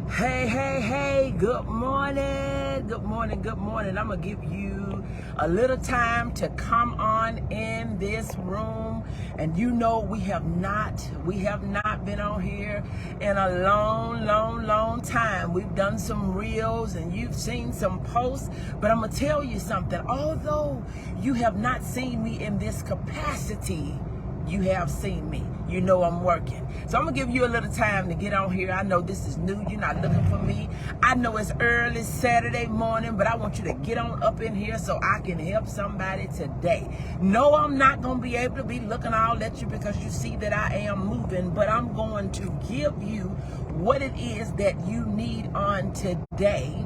Hey, hey, hey, good morning, good morning, good morning. I'm going to give you a little time to come on in this room. And you know we have not been on here in a long time. We've done some reels and you've seen some posts, but I'm going to tell you something. Although you have not seen me in this capacity, you have seen me. You know I'm working. So I'm going to give you a little time to get on here. I know this is new. You're not looking for me. I know it's early Saturday morning, but I want you to get on up in here so I can help somebody today. No, I'm not going to be able to be looking all at you because you see that I am moving, but I'm going to give you what it is that you need on today,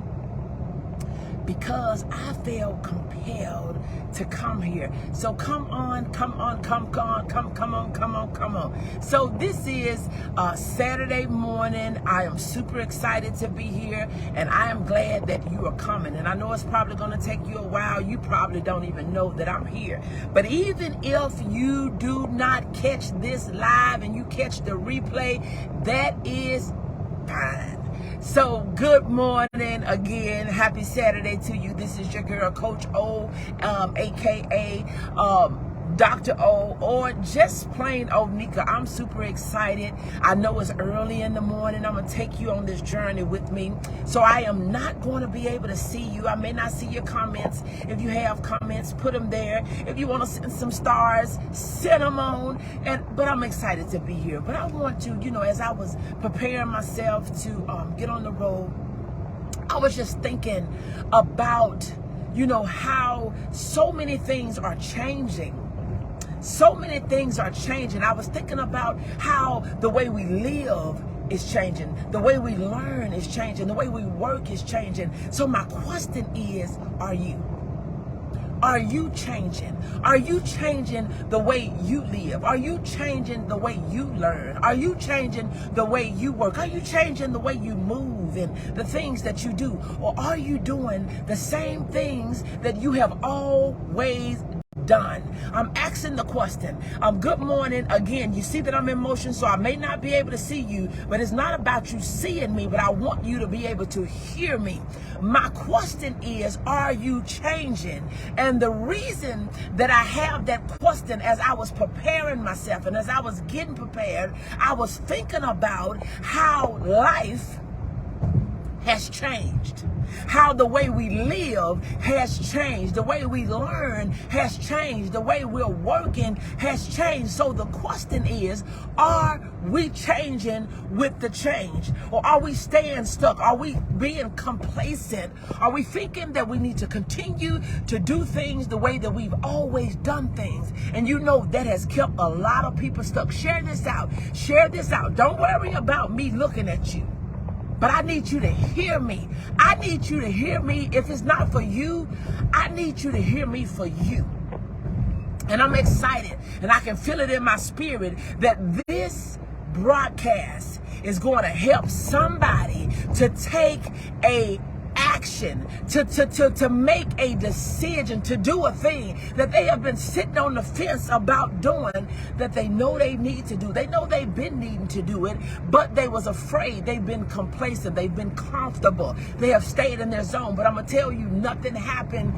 because I felt compelled to come here. So come on. So this is Saturday morning. I am super excited to be here, and I am glad that you are coming. And I know it's probably going to take you a while. You probably don't even know that I'm here. But even if you do not catch this live and you catch the replay, that is fine. So good morning again. Happy Saturday to you. This is your girl, Coach O, aka Dr. O, or just plain Onika. I'm super excited. I know it's early in the morning. I'm going to take you on this journey with me. So I am not going to be able to see you. I may not see your comments. If you have comments, put them there. If you want to send some stars, send them on. But I'm excited to be here. But I want to, as I was preparing myself to get on the road, I was just thinking about, how so many things are changing. So many things are changing. I was thinking about how the way we live is changing. The way we learn is changing. The way we work is changing. So my question is, are you? Are you changing? Are you changing the way you live? Are you changing the way you learn? Are you changing the way you work? Are you changing the way you move and the things that you do? Or are you doing the same things that you have always done? I'm asking the question. Good morning again. You see that I'm in motion, so I may not be able to see you, but it's not about you seeing me, but I want you to be able to hear me. My question is, are you changing? And the reason that I have that question, as I was preparing myself and as I was getting prepared, I was thinking about how life has changed, how the way we live has changed, the way we learn has changed, the way we're working has changed. So the question is, are we changing with the change, or are we staying stuck? Are we being complacent? Are we thinking that we need to continue to do things the way that we've always done things? And that has kept a lot of people stuck. Share this out. Share this out. Don't worry about me looking at you. But I need you to hear me. I need you to hear me. If it's not for you, I need you to hear me for you. And I'm excited, and I can feel it in my spirit that this broadcast is going to help somebody to take a action, to make a decision, to do a thing that they have been sitting on the fence about doing, that they know they need to do. They know they've been needing to do it, but they was afraid. They've been complacent. They've been comfortable. They have stayed in their zone. But I'm going to tell you, nothing happened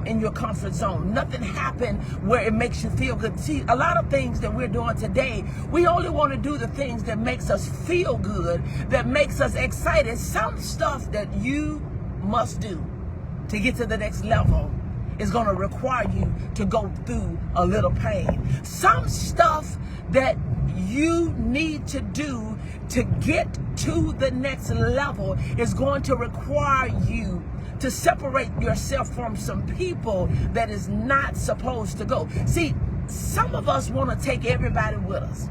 in your comfort zone. Nothing happened where it makes you feel good. See, a lot of things that we're doing today, we only want to do the things that makes us feel good, that makes us excited. Some stuff that you must do to get to the next level is going to require you to go through a little pain. Some stuff that you need to do to get to the next level is going to require you to separate yourself from some people that is not supposed to go. See, some of us want to take everybody with us.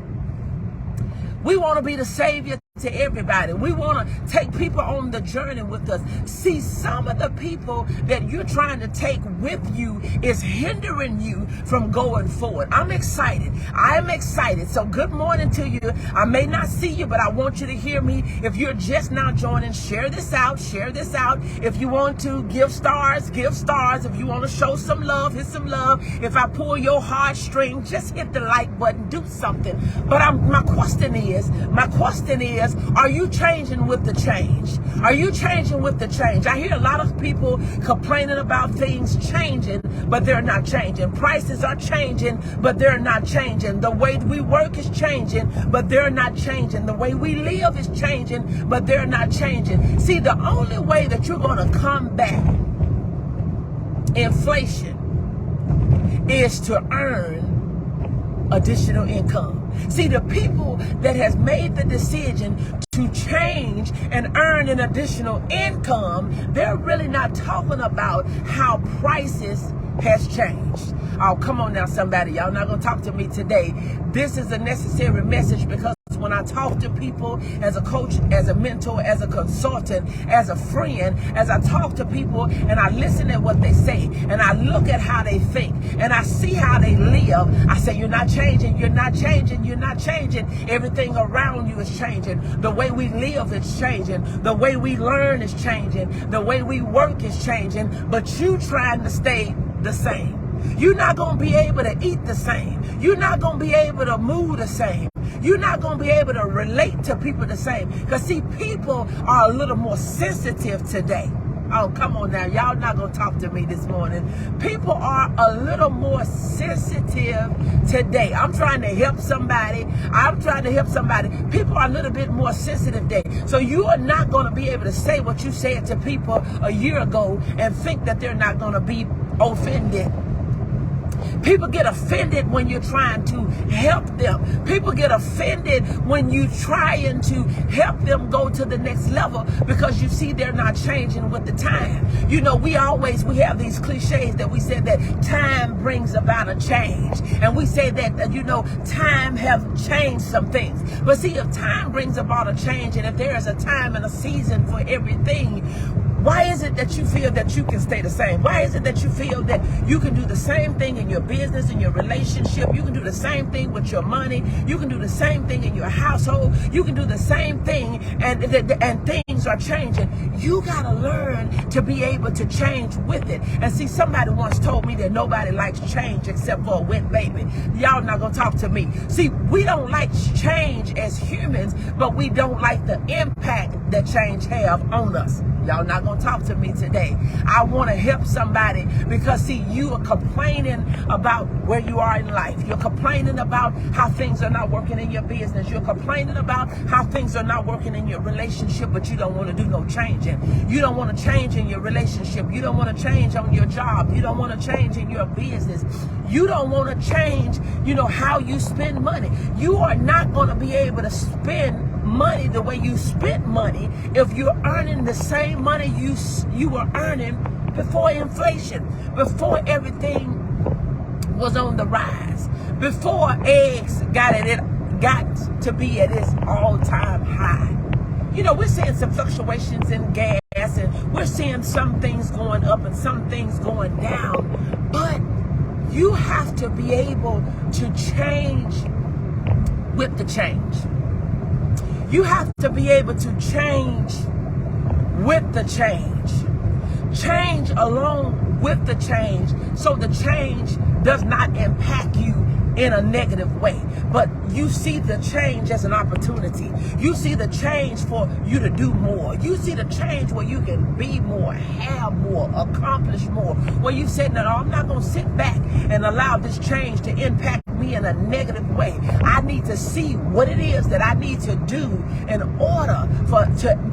We want to be the savior to everybody. We want to take people on the journey with us. See, some of the people that you're trying to take with you is hindering you from going forward. I'm excited. I am excited. So good morning to you. I may not see you, but I want you to hear me. If you're just now joining, share this out. Share this out. If you want to give stars, give stars. If you want to show some love, hit some love. If I pull your heartstring, just hit the like button. Do something. But my question is, is, are you changing with the change? Are you changing with the change? I hear a lot of people complaining about things changing, but they're not changing. Prices are changing, but they're not changing. The way we work is changing, but they're not changing. The way we live is changing, but they're not changing. See, the only way that you're going to combat inflation is to earn additional income. See, the people that has made the decision to change and earn an additional income, they're really not talking about how prices has changed. Oh, come on now, somebody. Y'all not going to talk to me today. This is a necessary message, because when I talk to people as a coach, as a mentor, as a consultant, as a friend, as I talk to people and I listen at what they say and I look at how they think and I see how they live, I say, you're not changing, you're not changing, you're not changing. Everything around you is changing. The way we live is changing. The way we learn is changing. The way we work is changing. But you trying to stay the same. You're not going to be able to eat the same. You're not going to be able to move the same. You're not going to be able to relate to people the same. Because, see, people are a little more sensitive today. Oh, come on now. Y'all not going to talk to me this morning. People are a little more sensitive today. I'm trying to help somebody. People are a little bit more sensitive today. So you are not going to be able to say what you said to people a year ago and think that they're not going to be offended. People get offended when you're trying to help them. People get offended when you're trying to help them go to the next level, because you see they're not changing with the time. You know, we have these cliches that we said that time brings about a change. And we say that, you know, time have changed some things. But see, if time brings about a change, and if there is a time and a season for everything, why is it that you feel that you can stay the same? Why is it that you feel that you can do the same thing in your business, in your relationship? You can do the same thing with your money. You can do the same thing in your household. You can do the same thing, and things are changing. You got to learn to be able to change with it. And see, somebody once told me that nobody likes change except for a wet baby. Y'all not going to talk to me. See, we don't like change as humans, but we don't like the impact that change have on us. Y'all not going to talk to me today. I want to help somebody, because, see, you are complaining about where you are in life. You're complaining about how things are not working in your business. You're complaining about how things are not working in your relationship, but you don't want to do no changing. You don't want to change in your relationship. You don't want to change on your job. You don't want to change in your business. You don't want to change, you know, how you spend money. You are not going to be able to spend money the way you spent money if you're earning the same money you were earning before inflation, before everything was on the rise, before eggs got to be at its all-time high. You know, we're seeing some fluctuations in gas, and we're seeing some things going up and some things going down, but you have to be able to change with the change. You have to be able to change with the change. Change along with the change, so the change does not impact you in a negative way. But you see the change as an opportunity. You see the change for you to do more. You see the change where you can be more, have more, accomplish more. Where you said, no, I'm not going to sit back and allow this change to impact me in a negative way. I need to see what it is that I need to do in order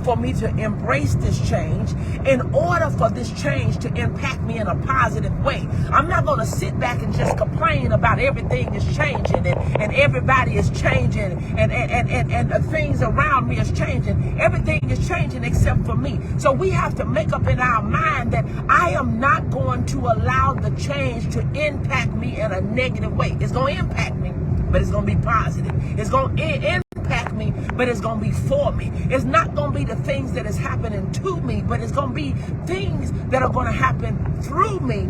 for me to embrace this change, in order for this change to impact me in a positive way. I'm not going to sit back and just complain about everything is changing and everybody is changing and the things around me is changing. Everything is changing except for me. So we have to make up in our mind that I am not going to allow the change to impact me in a negative way. It's going to impact me, but it's going to be positive. It's going to impact me, but it's going to be for me. It's not going to be the things that is happening to me, but it's going to be things that are going to happen through me,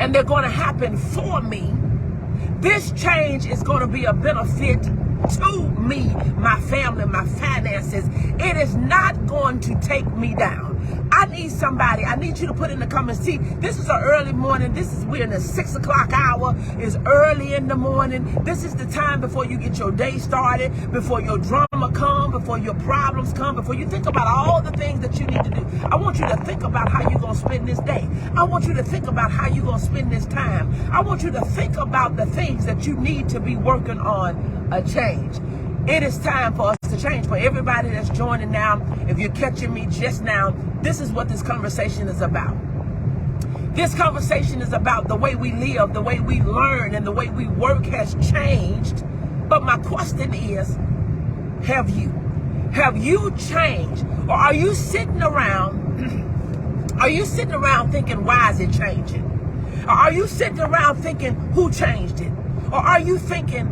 and they're going to happen for me. This change is going to be a benefit to me, my family, my finances. It is not going to take me down. I need somebody. I need you to put in the comments. See, this is an early morning. We're in the 6 o'clock hour. It's early in the morning. This is the time before you get your day started, before your drama come, before your problems come, before you think about all the things that you need to do. I want you to think about how you're going to spend this day. I want you to think about how you're going to spend this time. I want you to think about the things that you need to be working on a change. It is time for us to change. For everybody that's joining now, if you're catching me just now, this is what this conversation is about. This conversation is about the way we live, the way we learn, and the way we work has changed. But my question is, have you? Have you changed? Or are you sitting around, thinking, why is it changing? Or are you sitting around thinking, who changed it? Or are you thinking,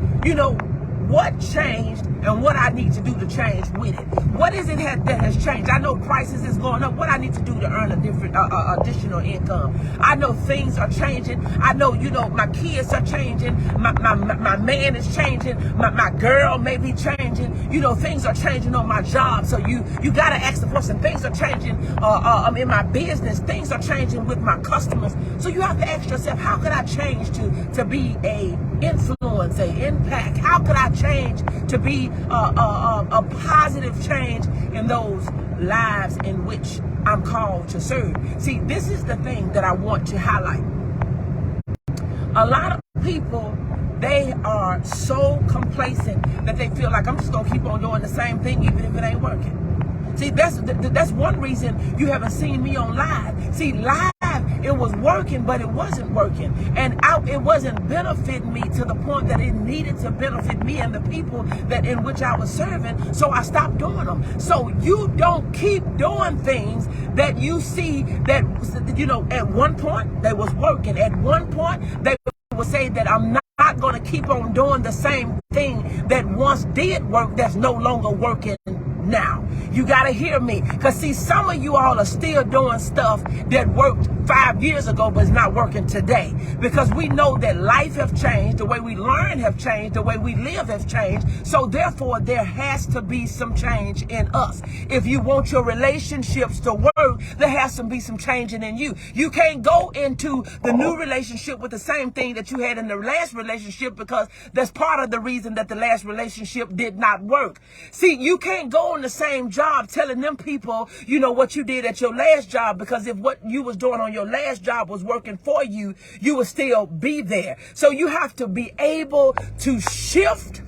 what changed and what I need to do to change with it? What is it that has changed? I know prices is going up. What I need to do to earn a different additional income? I know things are changing. I know, my kids are changing. My man is changing. My girl may be changing. Things are changing on my job. So you got to ask the person, things are changing in my business. Things are changing with my customers. So you have to ask yourself, how could I change to be a influence, a impact? How could I change to be a positive change in those lives in which I'm called to serve? See, this is the thing that I want to highlight. A lot of people, they are so complacent that they feel like, I'm just going to keep on doing the same thing even if it ain't working. See, that's one reason you haven't seen me on live. See, live, it was working, but it wasn't working. And it wasn't benefiting me to the point that it needed to benefit me and the people that in which I was serving. So I stopped doing them. So you don't keep doing things that you see that, at one point they was working. At one point they would say that I'm not going to keep on doing the same thing that once did work that's no longer working now. You got to hear me. Because see, some of you all are still doing stuff that worked 5 years ago but is not working today. Because we know that life have changed, the way we learn have changed, the way we live have changed. So therefore, there has to be some change in us. If you want your relationships to work, there has to be some changing in you. You can't go into the new relationship with the same thing that you had in the last relationship, because that's part of the reason that the last relationship did not work. See, you can't go on the same job telling them people, what you did at your last job, because if what you was doing on your last job was working for you, you would still be there. So you have to be able to shift.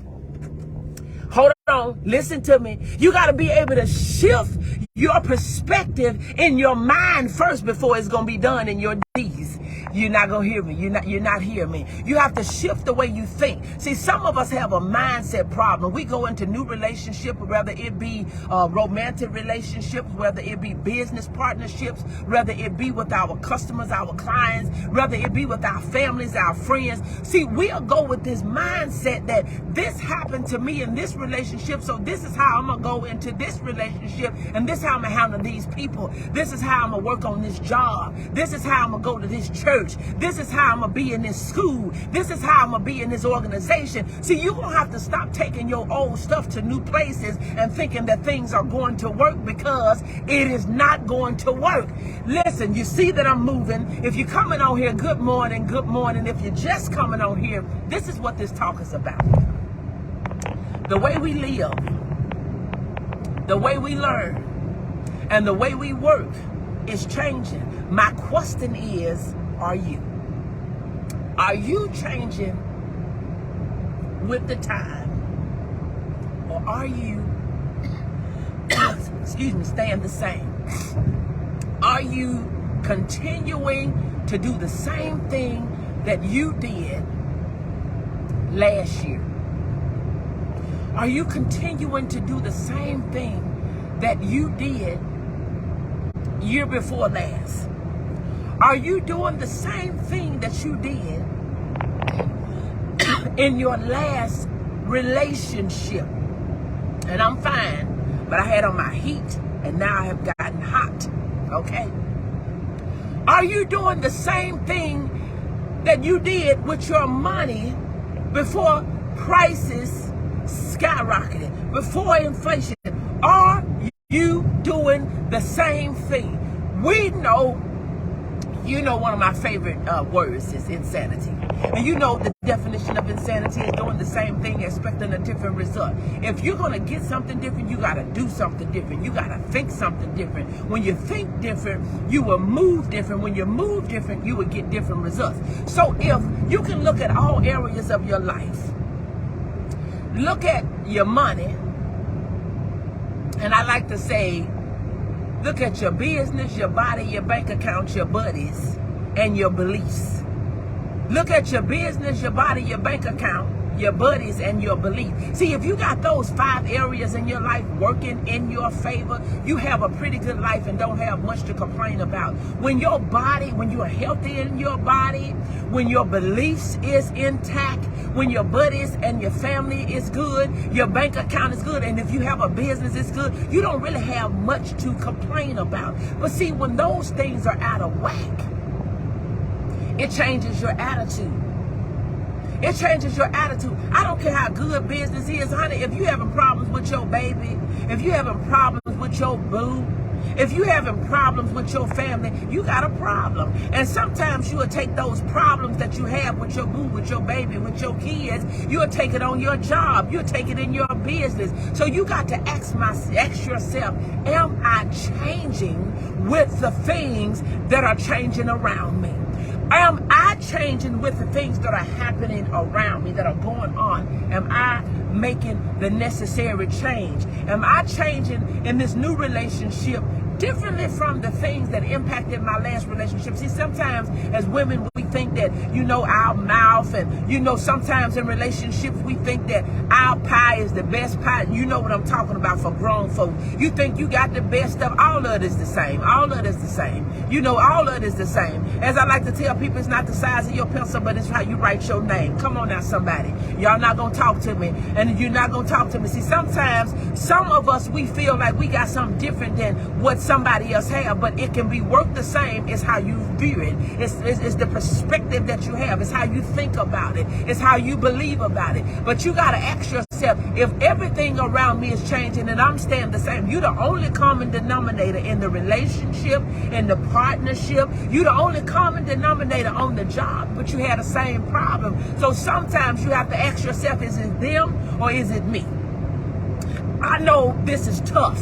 Hold on, listen to me. You got to be able to shift your perspective in your mind first before it's going to be done in your deeds. You're not going to hear me. You're not hearing me. You have to shift the way you think. See, some of us have a mindset problem. We go into new relationships, whether it be romantic relationships, whether it be business partnerships, whether it be with our customers, our clients, whether it be with our families, our friends. See, we'll go with this mindset that this happened to me in this relationship, so this is how I'm going to go into this relationship, and this is how I'm going to handle these people. This is how I'm going to work on this job. This is how I'm going to go to this church. This is how I'm going to be in this school. This is how I'm going to be in this organization. See, you're going to have to stop taking your old stuff to new places and thinking that things are going to work, because it is not going to work. Listen, you see that I'm moving. If you're coming on here, good morning, good morning. If you're just coming on here, this is what this talk is about. The way we live, the way we learn, and the way we work is changing. My question is, are you? Are you changing with the time? Or are you, staying the same? Are you continuing to do the same thing that you did last year? Are you continuing to do the same thing that you did year before last? Are you doing the same thing that you did in your last relationship? And I'm fine, but I had on my heat and now I have gotten hot, okay? Are you doing the same thing that you did with your money before prices skyrocketed, before inflation? Are you doing the same thing? We know, you know, one of my favorite words is insanity. And you know the definition of insanity is doing the same thing, expecting a different result. If you're going to get something different, you got to do something different. You got to think something different. When you think different, you will move different. When you move different, you will get different results. So if you can look at all areas of your life, look at your money, and I like to say, look at your business, your body, your bank account, your buddies, and your beliefs. Look at your business, your body, your bank account, your buddies, and your belief. See, if you got those 5 areas in your life working in your favor, you have a pretty good life and don't have much to complain about. When your body, when you are healthy in your body, when your beliefs is intact, when your buddies and your family is good, your bank account is good, and if you have a business, it's good, you don't really have much to complain about. But see, when those things are out of whack, it changes your attitude. It changes your attitude. I don't care how good business is, honey. If you having problems with your baby, if you having problems with your boo, if you having problems with your family, you got a problem. And sometimes you will take those problems that you have with your boo, with your baby, with your kids, you'll take it on your job, you'll take it in your business. So you got to ask yourself, am I changing with the things that are changing around me? Am I changing with the things that are happening around me, that are going on? Am I making the necessary change? Am I changing in this new relationship differently from the things that impacted my last relationship? See, sometimes as women, we think that, you know, our mouth, and, you know, sometimes in relationships, we think that our pie is the best pie. You know what I'm talking about for grown folks. You think you got the best stuff. All of it is the same. All of it is the same. You know, all of it is the same. As I like to tell people, it's not the size of your pencil, but it's how you write your name. Come on now, somebody. Y'all not going to talk to me, and you're not going to talk to me. See, sometimes some of us, we feel like we got something different than what somebody else have, but it can be work the same. It's how you view it. It's the perspective that you have. It's how you think about it. It's how you believe about it. But you got to ask yourself, if everything around me is changing and I'm staying the same, you're the only common denominator in the relationship, in the partnership. You're the only common denominator on the job, but you had the same problem. So sometimes you have to ask yourself, is it them or is it me? I know this is tough.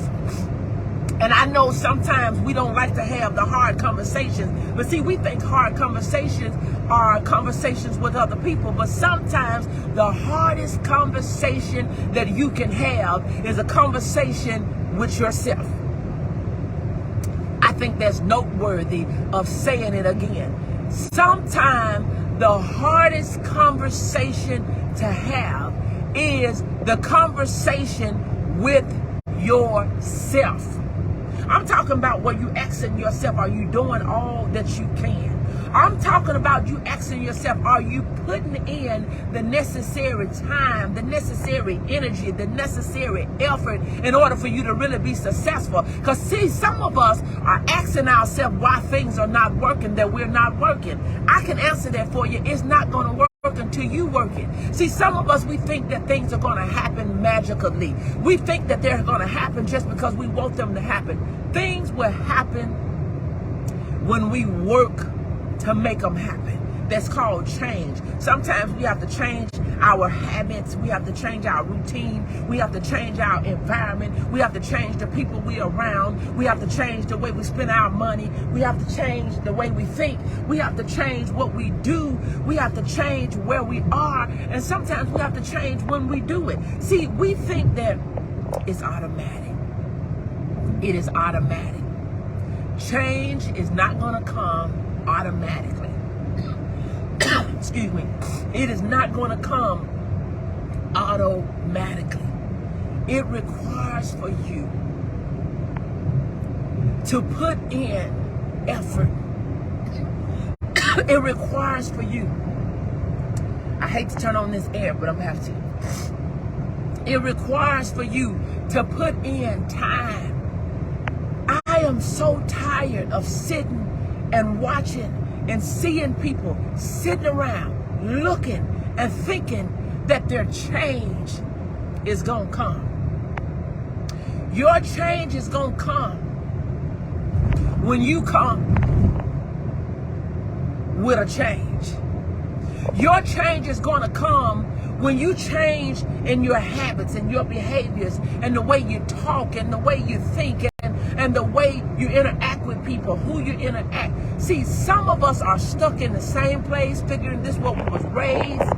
And I know sometimes we don't like to have the hard conversations. But see, we think hard conversations are conversations with other people. But sometimes the hardest conversation that you can have is a conversation with yourself. I think that's noteworthy of saying it again. Sometimes the hardest conversation to have is the conversation with yourself. I'm talking about where you asking yourself, are you doing all that you can? I'm talking about you asking yourself, are you putting in the necessary time, the necessary energy, the necessary effort in order for you to really be successful? Because see, some of us are asking ourselves why things are not working, that we're not working. I can answer that for you. It's not going to work until you work it. See, some of us, we think that things are going to happen magically. We think that they're going to happen just because we want them to happen. Things will happen when we work to make them happen. That's called change. Sometimes we have to change our habits. We have to change our routine. We have to change our environment. We have to change the people we're around. We have to change the way we spend our money. We have to change the way we think. We have to change what we do. We have to change where we are. And sometimes we have to change when we do it. See, we think that it's automatic. It is automatic. Change is not going to come automatically. Excuse me. It is not going to come automatically. It requires for you to put in effort. It requires for you. I hate to turn on this air, but I'm going to have to. It requires for you to put in time. I am so tired of sitting and watching and seeing people sitting around looking and thinking that their change is going to come. Your change is going to come when you come with a change. Your change is going to come when you change in your habits and your behaviors and the way you talk and the way you think and the way you interact with people, who you interact. See, some of us are stuck in the same place, figuring this is what we was raised.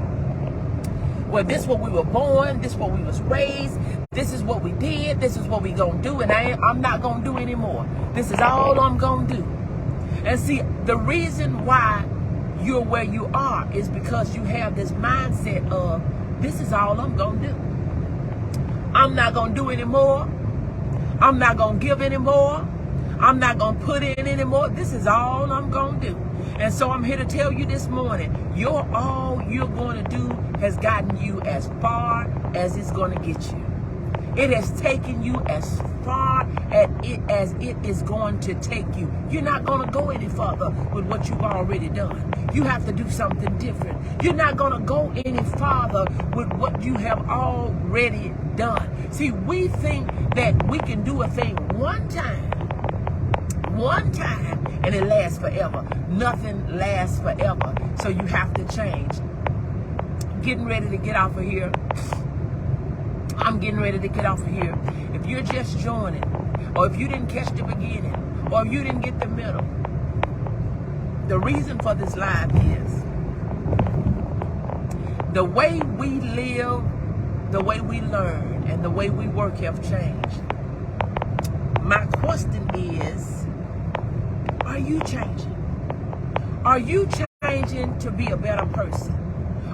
Well, this is what we were born. This is what we was raised. This is what we did. This is what we gonna do, and I'm not gonna do anymore. This is all I'm gonna do. And see, the reason why you're where you are is because you have this mindset of, this is all I'm gonna do. I'm not gonna do anymore. I'm not gonna give anymore. I'm not gonna put in anymore. This is all I'm gonna do. And so I'm here to tell you this morning, all you're going to do has gotten you as far as it's going to get you. It has taken you as far as it is going to take you. You're not going to go any further with what you've already done. You have to do something different. You're not going to go any farther with what you have already done. See, we think that we can do a thing one time, and it lasts forever. Nothing lasts forever. So you have to change. Getting ready to get off of here. I'm getting ready to get off of here. If you're just joining, or if you didn't catch the beginning, or if you didn't get the middle, the reason for this live is the way we live, the way we learn, and the way we work have changed. My question is, are you changing? Are you changing to be a better person?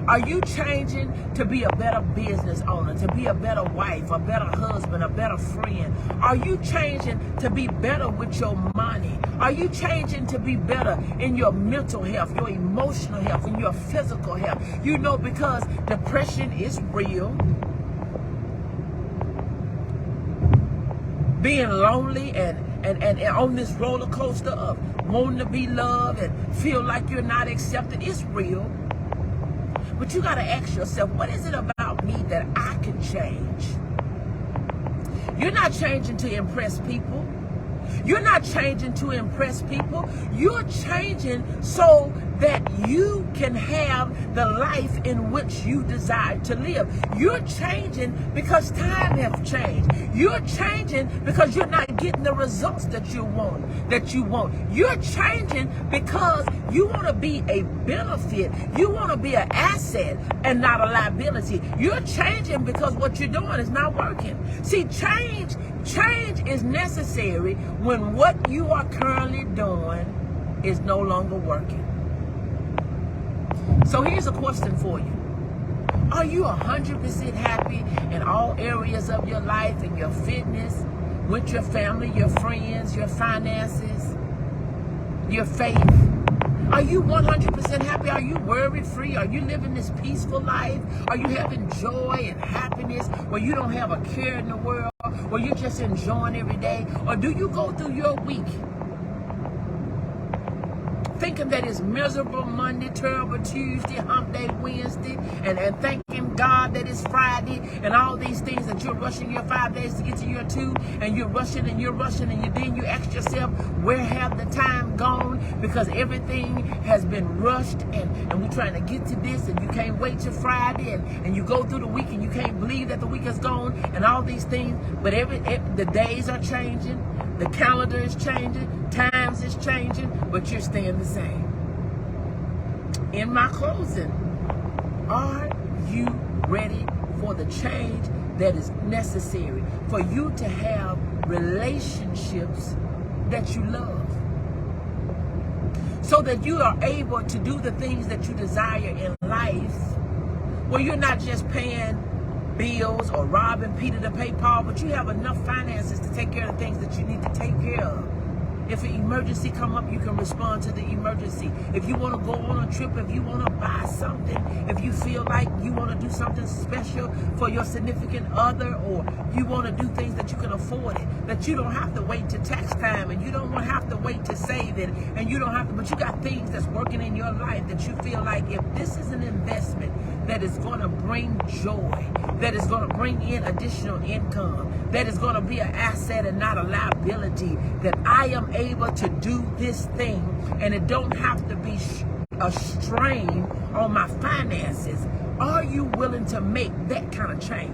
Are you changing to be a better business owner, to be a better wife, a better husband, a better friend? Are you changing to be better with your money? Are you changing to be better in your mental health, your emotional health, and your physical health? You know, because depression is real. Being lonely and on this roller coaster of wanting to be loved and feel like you're not accepted is real. But you got to ask yourself, what is it about me that I can change? You're not changing to impress people. You're not changing to impress people. You're changing so that you can have the life in which you desire to live. You're changing because time has changed. You're changing because you're not getting the results that you want. You're changing because you want to be a benefit. You want to be an asset and not a liability. You're changing because what you're doing is not working. See, change is necessary when what you are currently doing is no longer working. So here's a question for you. Are you 100% happy in all areas of your life, in your fitness, with your family, your friends, your finances, your faith? Are you 100% happy? Are you worry-free? Are you living this peaceful life? Are you having joy and happiness where you don't have a care in the world, where you're just enjoying every day? Or do you go through your week thinking that it's miserable Monday, terrible Tuesday, hump day Wednesday, and thanking God that it's Friday, and all these things that you're rushing your 5 days to get to your 2, and you're rushing, and then you ask yourself, where have the time gone? Because everything has been rushed, and we're trying to get to this, and you can't wait till Friday, and you go through the week, and you can't believe that the week is gone, and all these things, but the days are changing, the calendar is changing, times is changing, but you're staying the same. In my closing, are you ready for the change that is necessary for you to have relationships that you love, so that you are able to do the things that you desire in life, where you're not just paying bills or robbing Peter to pay Paul, but you have enough finances to take care of the things that you need to take care of. If an emergency come up, you can respond to the emergency. If you want to go on a trip, if you want to buy something, if you feel like you want to do something special for your significant other, or you want to do things that you can afford it, that you don't have to wait to tax time, and you don't have to wait to save it, and you don't have to, but you got things that's working in your life that you feel like if this is an investment that is going to bring joy, that is going to bring in additional income, that is going to be an asset and not a liability, that I am able to do this thing and it don't have to be a strain on my finances. Are you willing to make that kind of change?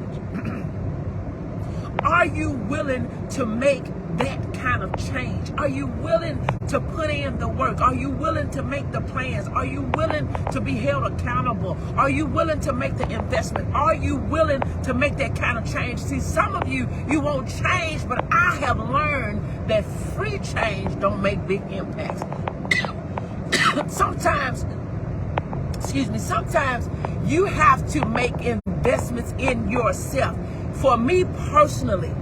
Are you willing to make that kind of change? Are you willing to put in the work? Are you willing to make the plans? Are you willing to be held accountable? Are you willing to make the investment? Are you willing to make that kind of change? See, some of you won't change, but I have learned that free change don't make big impacts. Sometimes you have to make investments in yourself. For me personally,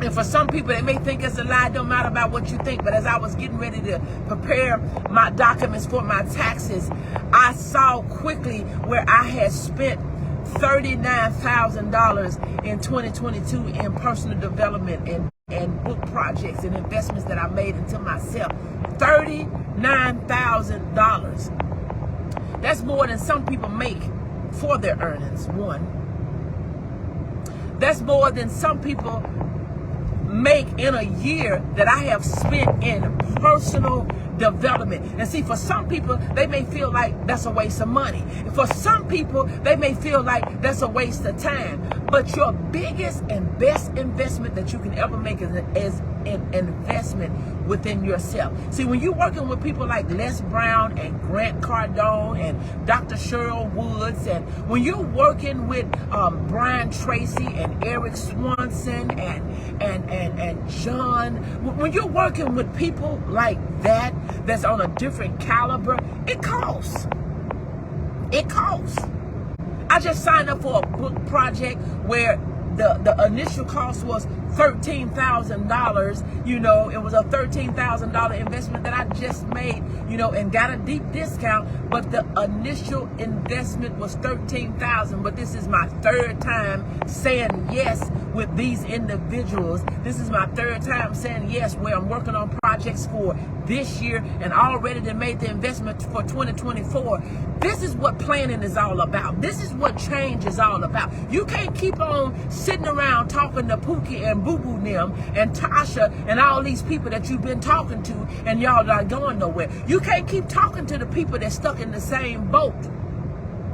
and for some people, they may think it's a lie. It don't matter about what you think. But as I was getting ready to prepare my documents for my taxes, I saw quickly where I had spent $39,000 in 2022 in personal development and book projects and investments that I made into myself. $39,000. That's more than some people make for their earnings. One. That's more than some people make in a year that I have spent in personal development. And see, for some people, they may feel like that's a waste of money. For some people, they may feel like that's a waste of time. But your biggest and best investment that you can ever make is an investment within yourself. See, when you're working with people like Les Brown and Grant Cardone and Dr. Cheryl Woods, and when you're working with Brian Tracy and Eric Swanson and John, when you're working with people like that, that's on a different caliber, it costs. It costs. I just signed up for a book project where the initial cost was $13,000. You know, it was a $13,000 investment that I just made, you know, and got a deep discount. But the initial investment was $13,000. But this is my third time saying yes with these individuals. This is my third time saying yes, where I'm working on projects for this year and already they made the investment for 2024. This is what planning is all about. This is what change is all about. You can't keep on sitting around talking to Pookie and Boo Boo Nim and Tasha and all these people that you've been talking to and y'all not going nowhere. You can't keep talking to the people that's stuck in the same boat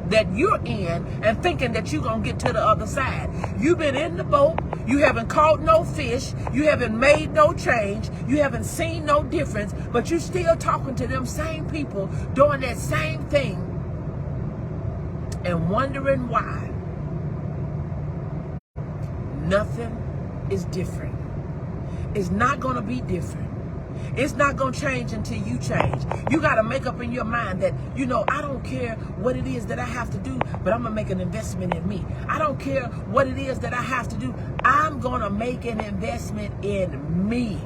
that you're in and thinking that you're going to get to the other side. You've been in the boat. You haven't caught no fish. You haven't made no change. You haven't seen no difference, but you're still talking to them same people doing that same thing and wondering why. Nothing is different. It's not going to be different. It's not going to change until you change. You got to make up in your mind that, you know, I don't care what it is that I have to do, but I'm going to make an investment in me. I don't care what it is that I have to do. I'm going to make an investment in me.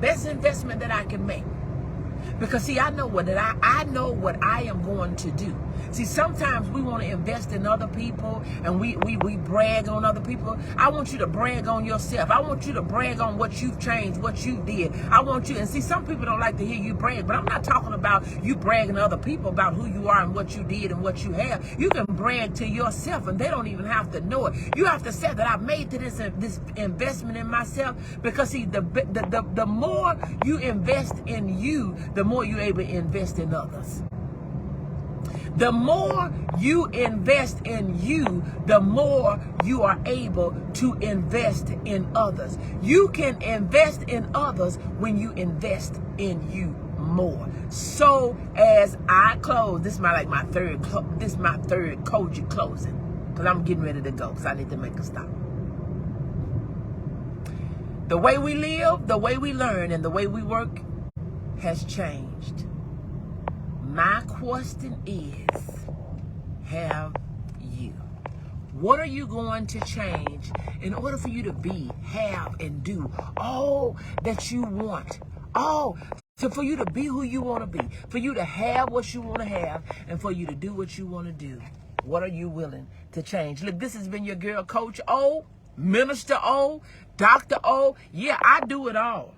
Best investment that I can make. Because see, I know what I am going to do. See, sometimes we want to invest in other people and we brag on other people. I want you to brag on yourself. I want you to brag on what you've changed, what you did. I want you, and see, some people don't like to hear you brag, but I'm not talking about you bragging to other people about who you are and what you did and what you have. You can brag to yourself and they don't even have to know it. You have to say that I made this investment in myself, because see, the more you invest in you, the more you're able to invest in others. The more you invest in you, the more you are able to invest in others. You can invest in others when you invest in you more. So as I close, this is my third Koji closing, because I'm getting ready to go because I need to make a stop. The way we live, the way we learn, and the way we work has changed. My question is, have you? What are you going to change in order for you to be, have, and do all that you want? For you to be who you want to be, for you to have what you want to have, and for you to do what you want to do. What are you willing to change? Look, this has been your girl, Coach O, Minister O, Dr. O. Yeah, I do it all.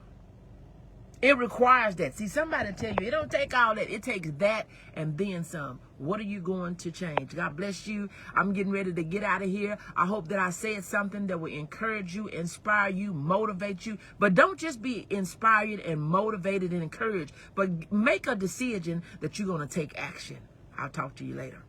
It requires that. See, somebody tell you, it don't take all that. It takes that and then some. What are you going to change? God bless you. I'm getting ready to get out of here. I hope that I said something that will encourage you, inspire you, motivate you. But don't just be inspired and motivated and encouraged, but make a decision that you're going to take action. I'll talk to you later.